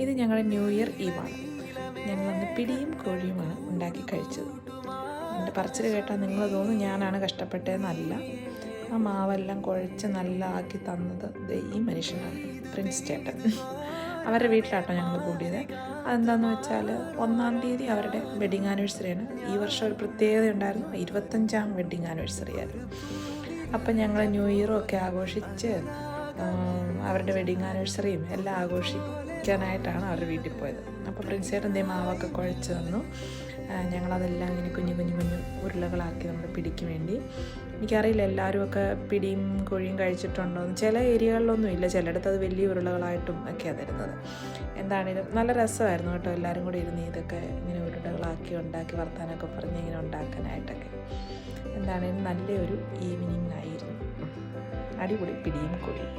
ഇത് ഞങ്ങളുടെ new year ഈവാണ്. ഞങ്ങളന്ന് പിടിയും കോഴിയുമാണ് ഉണ്ടാക്കി കഴിച്ചത്. എൻ്റെ പറച്ചിൽ കേട്ടാൽ നിങ്ങൾ തോന്നും ഞാനാണ് കഷ്ടപ്പെട്ടതെന്നല്ല. ആ മാവെല്ലാം കുഴച്ച് നല്ല ആക്കി തന്നത് ഈ മനുഷ്യനാണ്, പ്രിൻസ് ചേട്ടൻ. അവരുടെ വീട്ടിലാട്ടോ ഞങ്ങൾ കൂടിയത്. അതെന്താണെന്ന് വെച്ചാൽ 1-ാം തീയതി അവരുടെ വെഡിങ് ആനിവേഴ്സറിയാണ്. ഈ വർഷം ഒരു പ്രത്യേകത ഉണ്ടായിരുന്നു, 25-ാം വെഡിങ് ആനിവേഴ്സറി ആയിരുന്നു. അപ്പം ഞങ്ങൾ ന്യൂ ഇയറും ഒക്കെ ആഘോഷിച്ച് അവരുടെ വെഡിങ് ആനിവേഴ്സറിയും എല്ലാം ആഘോഷിക്കാനായിട്ടാണ് അവരുടെ വീട്ടിൽ പോയത്. അപ്പോൾ പ്രിൻസ് ചേട്ടൻ മാവൊക്കെ കുഴച്ച് തന്നു. ഞങ്ങളതെല്ലാം ഇങ്ങനെ കുഞ്ഞു കുഞ്ഞു കുഞ്ഞു ഉരുളകളാക്കി നമ്മുടെ പിടിക്ക് വേണ്ടി. എനിക്കറിയില്ല എല്ലാവരും ഒക്കെ പിടിയും കോഴിയും കഴിച്ചിട്ടുണ്ടോയെന്ന്. ചില ഏരിയകളിലൊന്നും ഇല്ല, ചിലയിടത്ത് അത് വലിയ ഉരുളകളായിട്ടും ഒക്കെയാണ് തരുന്നത്. എന്താണെങ്കിലും നല്ല രസമായിരുന്നു കേട്ടോ, എല്ലാവരും കൂടി ഇരുന്ന് ഇതൊക്കെ ഇങ്ങനെ ഉരുളകളാക്കി ഉണ്ടാക്കി വർത്താനമൊക്കെ പറഞ്ഞ് ഇങ്ങനെ ഉണ്ടാക്കാനായിട്ടൊക്കെ. എന്താണെങ്കിലും നല്ലൊരു ഈവനിങ് ആയിരുന്നു. അടിപൊളി പിടിയും കോഴിയും.